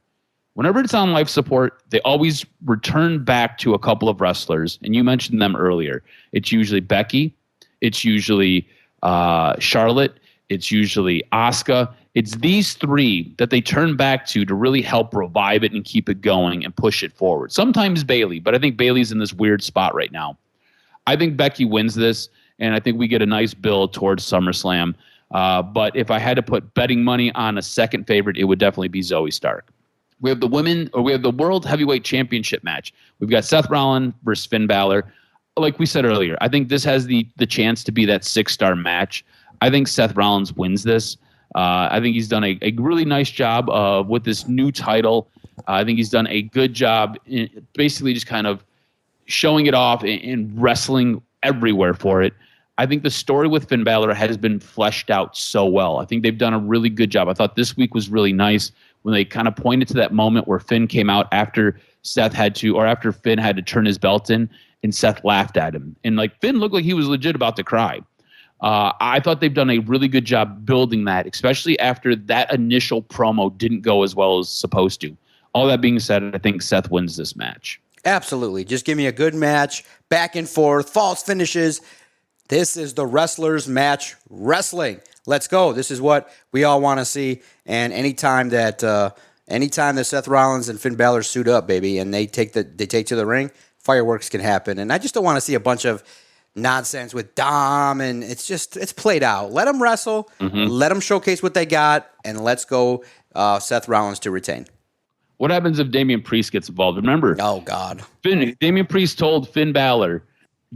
Whenever it's on life support, they always return back to a couple of wrestlers, and you mentioned them earlier. It's usually Becky. It's usually Charlotte. It's usually Asuka. It's these three that they turn back to really help revive it and keep it going and push it forward. Sometimes Bayley, but I think Bayley's in this weird spot right now. I think Becky wins this, and I think we get a nice build towards SummerSlam. But if I had to put betting money on a second favorite, it would definitely be Zoe Stark. We have the World Heavyweight Championship match. We've got Seth Rollins versus Finn Balor. Like we said earlier, I think this has the chance to be that 6-star match. I think Seth Rollins wins this. I think he's done a really nice job with this new title. I think he's done a good job in basically just kind of showing it off and wrestling everywhere for it. I think the story with Finn Balor has been fleshed out so well. I think they've done a really good job. I thought this week was really nice when they kind of pointed to that moment where Finn came out after Seth had to, or after Finn had to turn his belt in, and Seth laughed at him. And like Finn looked like he was legit about to cry. I thought they've done a really good job building that, especially after that initial promo didn't go as well as supposed to. All that being said, I think Seth wins this match. Absolutely. Just give me a good match, back and forth, false finishes. This is the wrestlers' match wrestling. Let's go. This is what we all want to see. And anytime that Seth Rollins and Finn Balor suit up, baby, and they take to the ring, fireworks can happen. And I just don't want to see a bunch of nonsense with Dom, and it's played out. Let them wrestle, let them showcase what they got, and let's go Seth Rollins to retain. What happens if Damian Priest gets involved? Remember, oh God, Damian Priest told Finn Balor,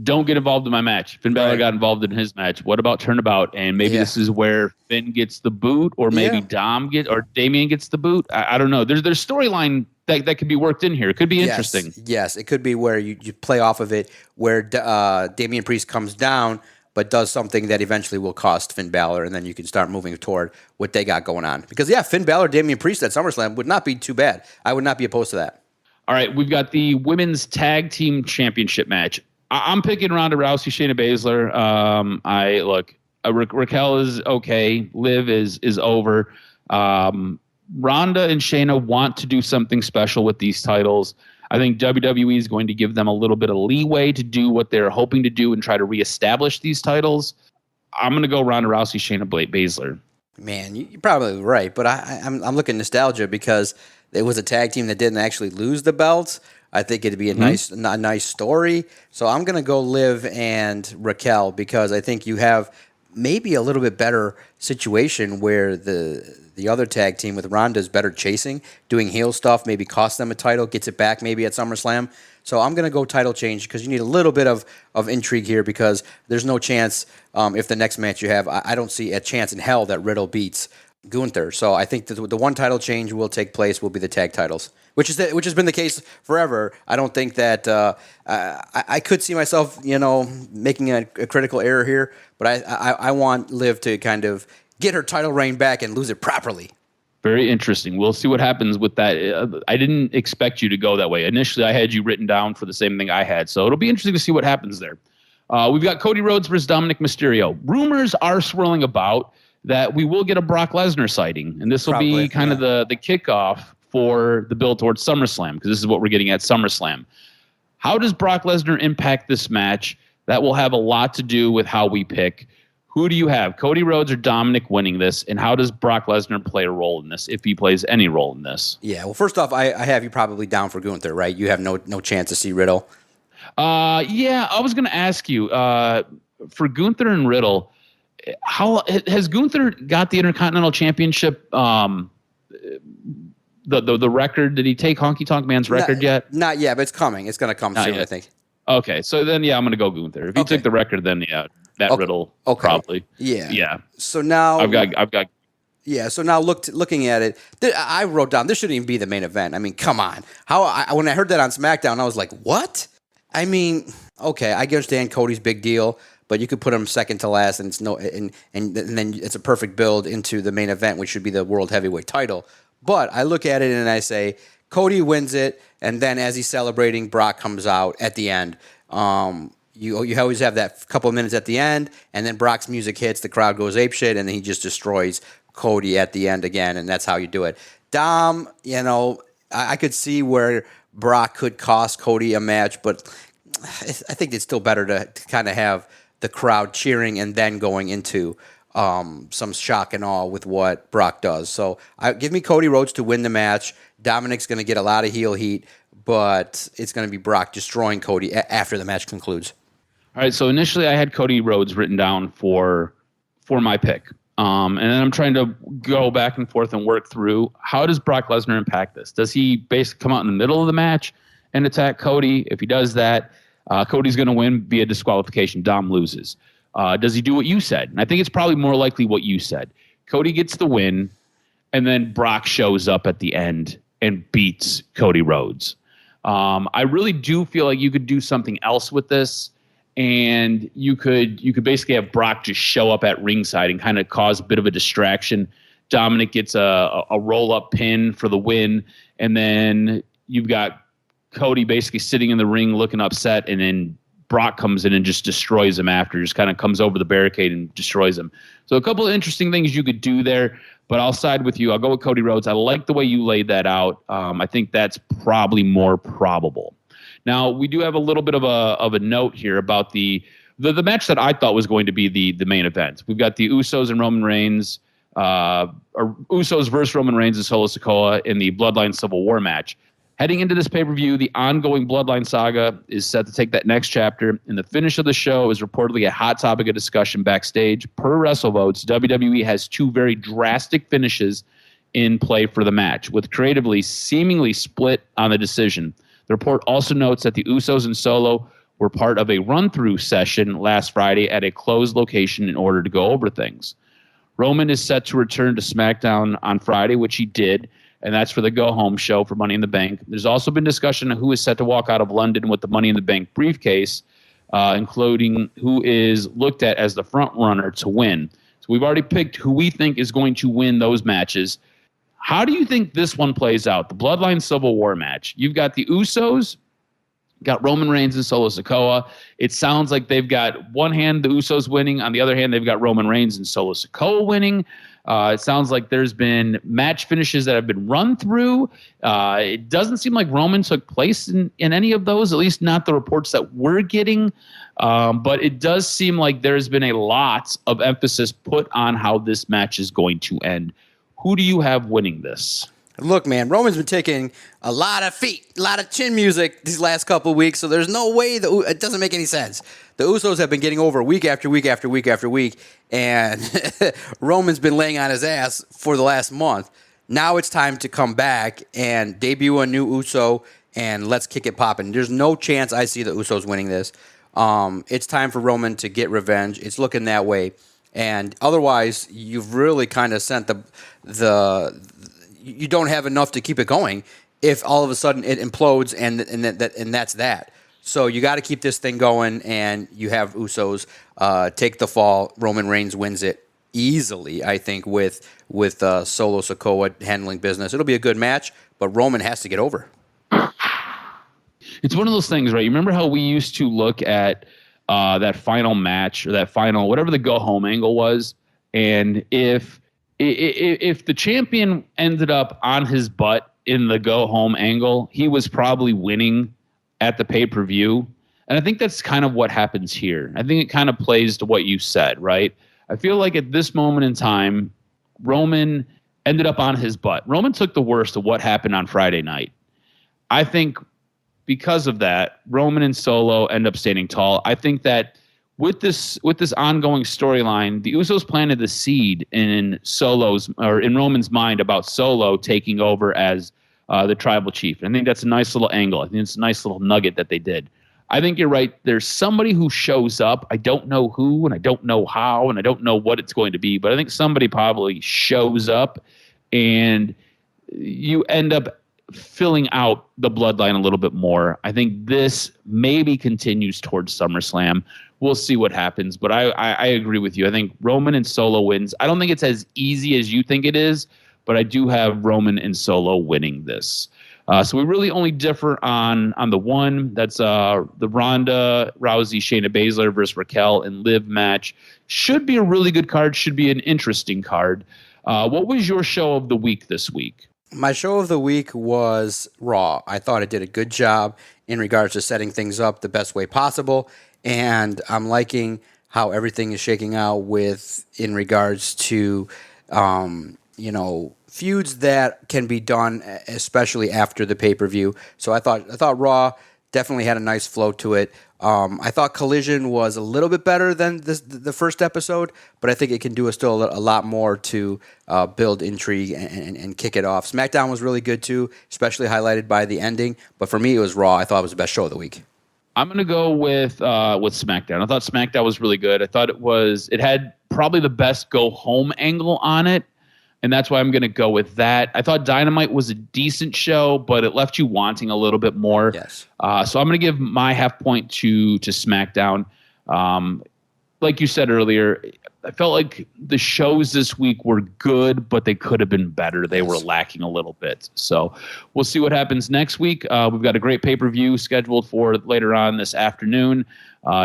don't get involved in my match. Finn Balor got involved in his match. What about turnabout? And maybe this is where Finn gets the boot, or maybe Damian gets the boot. I don't know. There's storyline that could be worked in here. It could be interesting. Yes, it could be where you play off of it, where Damian Priest comes down, but does something that eventually will cost Finn Balor, and then you can start moving toward what they got going on. Because, Finn Balor, Damian Priest at SummerSlam would not be too bad. I would not be opposed to that. All right, we've got the Women's Tag Team Championship match. I'm picking Ronda Rousey, Shayna Baszler. Raquel is okay. Liv is over. Ronda and Shayna want to do something special with these titles. I think WWE is going to give them a little bit of leeway to do what they're hoping to do and try to reestablish these titles. I'm going to go Ronda Rousey, Shayna Baszler. Man, you're probably right, but I'm looking nostalgia because it was a tag team that didn't actually lose the belts. I think it'd be a nice story. So I'm going to go Liv and Raquel because I think you have maybe a little bit better situation where the other tag team with Ronda's better chasing, doing heel stuff, maybe cost them a title, gets it back maybe at SummerSlam. So I'm going to go title change because you need a little bit of intrigue here because there's no chance if the next match you have, I don't see a chance in hell that Riddle beats Gunther. So I think the one title change will take place will be the tag titles, which has been the case forever. I don't think that I could see myself, making a critical error here, but I want Liv to kind of get her title reign back and lose it properly. Very interesting. We'll see what happens with that. I didn't expect you to go that way. Initially, I had you written down for the same thing I had, so it'll be interesting to see what happens there. We've got Cody Rhodes versus Dominic Mysterio. Rumors are swirling about that we will get a Brock Lesnar sighting, and this will be kind of the kickoff for the build towards SummerSlam, because this is what we're getting at SummerSlam. How does Brock Lesnar impact this match? That will have a lot to do with how we pick. Who do you have, Cody Rhodes or Dominic winning this, and how does Brock Lesnar play a role in this, if he plays any role in this? Yeah, well, first off, I have you probably down for Gunther, right? You have no chance to see Riddle. Yeah, I was going to ask you, for Gunther and Riddle, how has Gunther got the Intercontinental Championship? The record? Did he take Honky Tonk Man's record yet? Not yet, but it's coming. It's going to come soon, I think. Okay, so then I'm going to go Gunther. If he took the record, then Riddle probably. Yeah. So now I've got. Yeah. So now looking at it, I wrote down this shouldn't even be the main event. I mean, come on. When I heard that on SmackDown, I was like, what? I mean, okay, I understand Cody's big deal, but you could put him second to last, and and then it's a perfect build into the main event, which should be the World Heavyweight title. But I look at it and I say Cody wins it, and then as he's celebrating, Brock comes out at the end. You always have that couple of minutes at the end, and then Brock's music hits, the crowd goes apeshit, and then he just destroys Cody at the end again, and that's how you do it. Dom, I could see where Brock could cost Cody a match, but I think it's still better to kind of have the crowd cheering and then going into some shock and awe with what Brock does. So give me Cody Rhodes to win the match. Dominic's going to get a lot of heel heat, but it's going to be Brock destroying Cody after the match concludes. All right, so initially I had Cody Rhodes written down for my pick. And then I'm trying to go back and forth and work through how does Brock Lesnar impact this? Does he basically come out in the middle of the match and attack Cody? If he does that, Cody's going to win via disqualification. Dom loses. Does he do what you said? And I think it's probably more likely what you said. Cody gets the win, and then Brock shows up at the end and beats Cody Rhodes. I really do feel like you could do something else with this. And you could basically have Brock just show up at ringside and kind of cause a bit of a distraction. Dominic gets a roll-up pin for the win, and then you've got Cody basically sitting in the ring looking upset, and then Brock comes in and just destroys him after, just kind of comes over the barricade and destroys him. So a couple of interesting things you could do there, but I'll side with you. I'll go with Cody Rhodes. I like the way you laid that out. I think that's probably more probable. Now, we do have a little bit of a note here about the match that I thought was going to be the main event. We've got the Usos and Roman Reigns, or Usos versus Roman Reigns and Solo Sikoa in the Bloodline Civil War match. Heading into this pay-per-view, the ongoing Bloodline saga is set to take that next chapter, and the finish of the show is reportedly a hot topic of discussion backstage. Per WrestleVotes, WWE has 2 very drastic finishes in play for the match, with creatively seemingly split on the decision. The report also notes that the Usos and Solo were part of a run-through session last Friday at a closed location in order to go over things. Roman is set to return to SmackDown on Friday, which he did, and that's for the go-home show for Money in the Bank. There's also been discussion of who is set to walk out of London with the Money in the Bank briefcase, including who is looked at as the front runner to win. So we've already picked who we think is going to win those matches. How do you think this one plays out? The Bloodline Civil War match. You've got the Usos, got Roman Reigns and Solo Sikoa. It sounds like they've got one hand the Usos winning. On the other hand, they've got Roman Reigns and Solo Sikoa winning. It sounds like there's been match finishes that have been run through. It doesn't seem like Roman took place in any of those, at least not the reports that we're getting. But it does seem like there's been a lot of emphasis put on how this match is going to end. Who do you have winning this? Look, man, Roman's been taking a lot of feet, a lot of chin music these last couple of weeks, so there's no way it doesn't make any sense. The Usos have been getting over week after week after week after week, and Roman's been laying on his ass for the last month. Now it's time to come back and debut a new Uso, and let's kick it popping. There's no chance I see the Usos winning this. It's time for Roman to get revenge. It's looking that way. And otherwise, you've really kind of sent you don't have enough to keep it going if all of a sudden it implodes and that's that. So you got to keep this thing going, and you have Usos take the fall. Roman Reigns wins it easily, I think, with Solo Sikoa handling business. It'll be a good match, but Roman has to get over. It's one of those things, right? You remember how we used to look at that final match or that final, whatever the go-home angle was, and if the champion ended up on his butt in the go-home angle, he was probably winning at the pay-per-view. And I think that's kind of what happens here. I think it kind of plays to what you said, right? I feel like at this moment in time, Roman ended up on his butt. Roman took the worst of what happened on Friday night. I think because of that, Roman and Solo end up standing tall. I think that with this ongoing storyline, the Usos planted the seed in Roman's mind about Solo taking over as the tribal chief. And I think that's a nice little angle. I think it's a nice little nugget that they did. I think you're right. There's somebody who shows up. I don't know who, and I don't know how, and I don't know what it's going to be, but I think somebody probably shows up, and you end up filling out the bloodline a little bit more. I think this maybe continues towards SummerSlam. We'll see what happens, but I agree with you. I think Roman and Solo wins. I don't think it's as easy as you think it is, but I do have Roman and Solo winning this. So we really only differ on the one. That's the Ronda Rousey, Shayna Baszler versus Raquel and Liv match. Should be a really good card. Should be an interesting card. What was your show of the week this week? My show of the week was Raw. I thought it did a good job in regards to setting things up the best way possible. And I'm liking how everything is shaking out in regards to, feuds that can be done, especially after the pay-per-view. So I thought Raw definitely had a nice flow to it. I thought Collision was a little bit better than the first episode, but I think it can do still a lot more to build intrigue and kick it off. SmackDown was really good too, especially highlighted by the ending. But for me, it was Raw. I thought it was the best show of the week. I'm going to go with SmackDown. I thought SmackDown was really good. I thought it had probably the best go-home angle on it, and that's why I'm going to go with that. I thought Dynamite was a decent show, but it left you wanting a little bit more. Yes. So I'm going to give my half point to SmackDown. like you said earlier, I felt like the shows this week were good, but they could have been better. They were lacking a little bit. So we'll see what happens next week. We've got a great pay-per-view scheduled for later on this afternoon.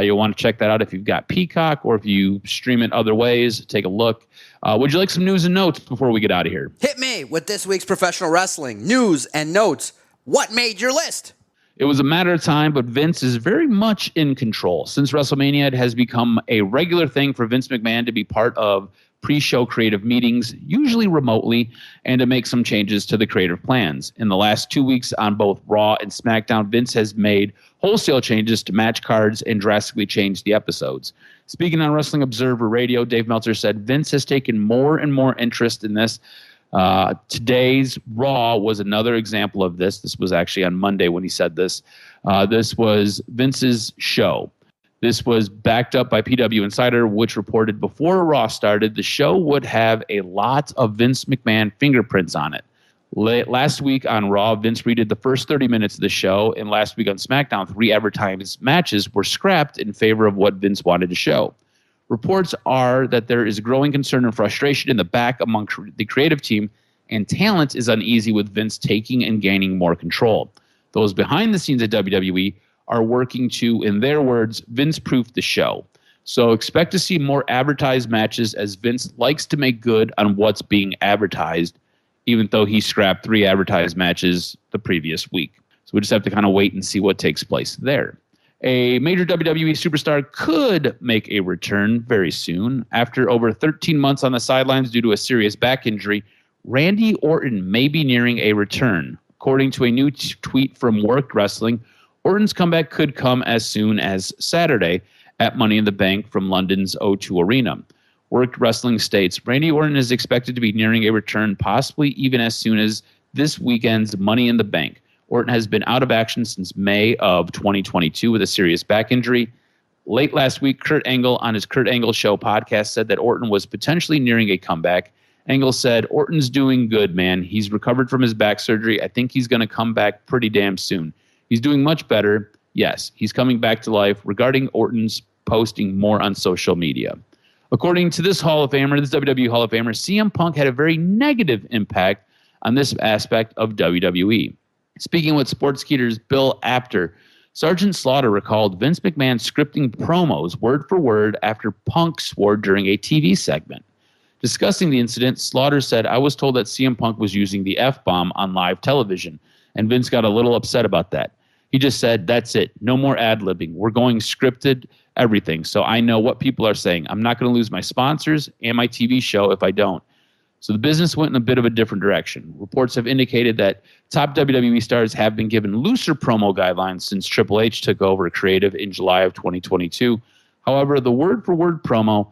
You'll want to check that out if you've got Peacock or if you stream it other ways. Take a look. Would you like some news and notes before we get out of here? Hit me with this week's professional wrestling news and notes. What made your list? It was a matter of time, but Vince is very much in control. Since WrestleMania, it has become a regular thing for Vince McMahon to be part of pre-show creative meetings, usually remotely, and to make some changes to the creative plans. In the last 2 weeks on both Raw and SmackDown, Vince has made wholesale changes to match cards and drastically changed the episodes. Speaking on Wrestling Observer Radio, Dave Meltzer said Vince has taken more and more interest in this. Today's Raw was another example of this. This was actually on Monday when he said this. This was Vince's show. This was backed up by PW Insider, which reported before Raw started, the show would have a lot of Vince McMahon fingerprints on it. Last week on Raw, Vince redid the first 30 minutes of the show, and last week on SmackDown, 3 advertised matches were scrapped in favor of what Vince wanted to show. Reports are that there is growing concern and frustration in the back among the creative team, and talent is uneasy with Vince taking and gaining more control. Those behind the scenes at WWE are working to, in their words, Vince-proof the show. So expect to see more advertised matches as Vince likes to make good on what's being advertised, even though he scrapped 3 advertised matches the previous week. So we just have to kind of wait and see what takes place there. A major WWE superstar could make a return very soon. After over 13 months on the sidelines due to a serious back injury, Randy Orton may be nearing a return. According to a new tweet from Worked Wrestling, Orton's comeback could come as soon as Saturday at Money in the Bank from London's O2 Arena. Worked Wrestling states, Randy Orton is expected to be nearing a return, possibly even as soon as this weekend's Money in the Bank. Orton has been out of action since May of 2022 with a serious back injury. Late last week, Kurt Angle on his Kurt Angle Show podcast said that Orton was potentially nearing a comeback. Angle said, Orton's doing good, man. He's recovered from his back surgery. I think he's going to come back pretty damn soon. He's doing much better. Yes, he's coming back to life. Regarding Orton's posting more on social media. According to this Hall of Famer, this WWE Hall of Famer, CM Punk had a very negative impact on this aspect of WWE. Speaking with Sportskeeter's Bill Apter, Sergeant Slaughter recalled Vince McMahon scripting promos word for word after Punk swore during a TV segment. Discussing the incident, Slaughter said, I was told that CM Punk was using the F-bomb on live television, and Vince got a little upset about that. He just said, that's it. No more ad-libbing. We're going scripted, everything. So I know what people are saying. I'm not going to lose my sponsors and my TV show if I don't. So the business went in a bit of a different direction. Reports have indicated that top WWE stars have been given looser promo guidelines since Triple H took over creative in July of 2022. However, the word-for-word promo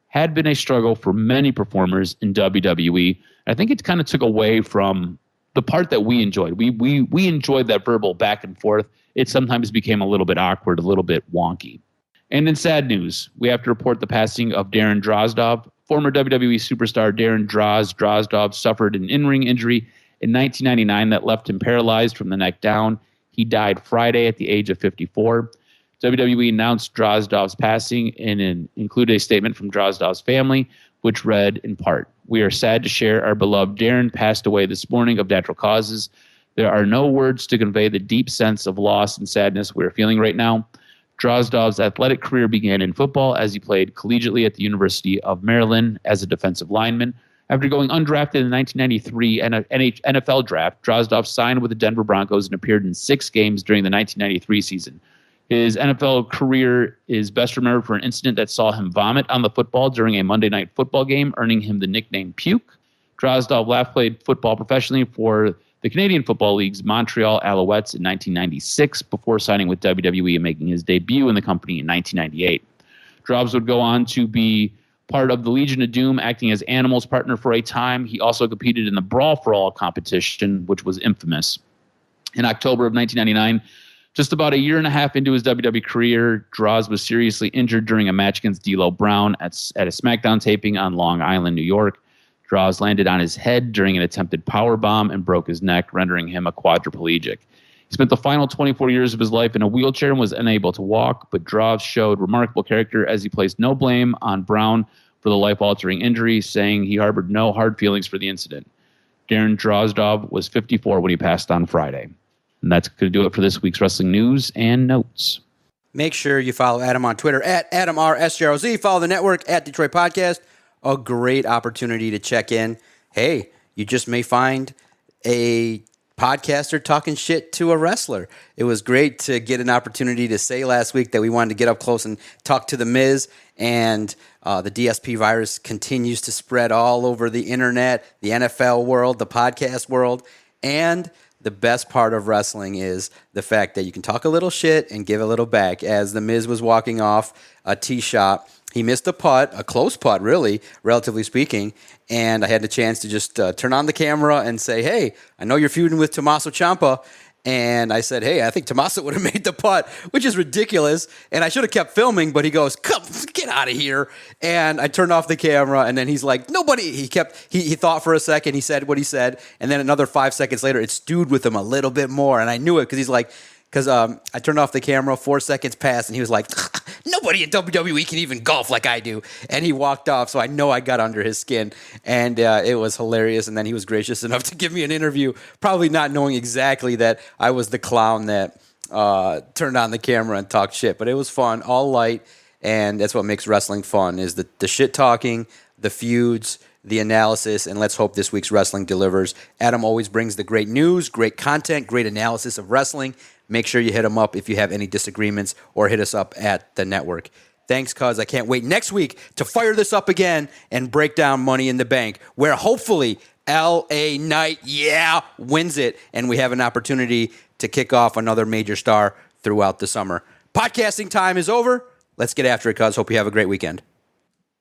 had been a struggle for many performers in WWE. I think it kind of took away from the part that we enjoyed. We enjoyed that verbal back and forth. It sometimes became a little bit awkward, a little bit wonky. And in sad news, we have to report the passing of Darren Drozdov. Former WWE superstar Darren Drozdov suffered an in-ring injury in 1999 that left him paralyzed from the neck down. He died Friday at the age of 54. WWE announced Drozdov's passing and included a statement from Drozdov's family, which read in part, we are sad to share our beloved Darren passed away this morning of natural causes. There are no words to convey the deep sense of loss and sadness we are feeling right now. Drozdov's athletic career began in football as he played collegiately at the University of Maryland as a defensive lineman. After going undrafted in the 1993 NFL draft, Drozdov signed with the Denver Broncos and appeared in 6 games during the 1993 season. His NFL career is best remembered for an incident that saw him vomit on the football during a Monday Night Football game, earning him the nickname Puke. Drozdov last played football professionally for the Canadian Football League's Montreal Alouettes in 1996 before signing with WWE and making his debut in the company in 1998. Drozdov would go on to be part of the Legion of Doom, acting as Animal's partner for a time. He also competed in the Brawl for All competition, which was infamous. In October of 1999, just about a year and a half into his WWE career, Droz was seriously injured during a match against D'Lo Brown at a SmackDown taping on Long Island, New York. Droz landed on his head during an attempted powerbomb and broke his neck, rendering him a quadriplegic. He spent the final 24 years of his life in a wheelchair and was unable to walk, but Droz showed remarkable character as he placed no blame on Brown for the life-altering injury, saying he harbored no hard feelings for the incident. Darren Drozdov was 54 when he passed on Friday. And that's going to do it for this week's wrestling news and notes. Make sure you follow Adam on Twitter at AdamRSJROZ. Follow the network at Detroit Podcast. A great opportunity to check in. Hey, you just may find a podcaster talking shit to a wrestler. It was great to get an opportunity to say last week that we wanted to get up close and talk to The Miz, and the DSP virus continues to spread all over the internet, the NFL world, the podcast world, and the best part of wrestling is the fact that you can talk a little shit and give a little back. As The Miz was walking off a tee shot, he missed a putt, a close putt, really, relatively speaking, and I had the chance to just turn on the camera and say, hey, I know you're feuding with Tommaso Ciampa, and I said, hey, I think Tommaso would have made the putt, which is ridiculous, and I should have kept filming, but he goes, come, get out of here, and I turned off the camera, and then he's like, nobody, he thought for a second, he said what he said, and then another 5 seconds later, it stewed with him a little bit more, and I knew it, because he's like, I turned off the camera, 4 seconds passed, and he was like, nobody in WWE can even golf like I do. And he walked off, so I know I got under his skin. And it was hilarious. And then he was gracious enough to give me an interview, probably not knowing exactly that I was the clown that turned on the camera and talked shit. But it was fun, all light, and that's what makes wrestling fun, is the shit talking, the feuds, the analysis, and let's hope this week's wrestling delivers. Adam always brings the great news, great content, great analysis of wrestling. Make sure you hit him up if you have any disagreements, or hit us up at the network. Thanks, cuz I can't wait next week to fire this up again and break down Money in the Bank, where hopefully L.A. Knight, wins it, and we have an opportunity to kick off another major star throughout the summer. Podcasting time is over. Let's get after it, cuz. Hope you have a great weekend.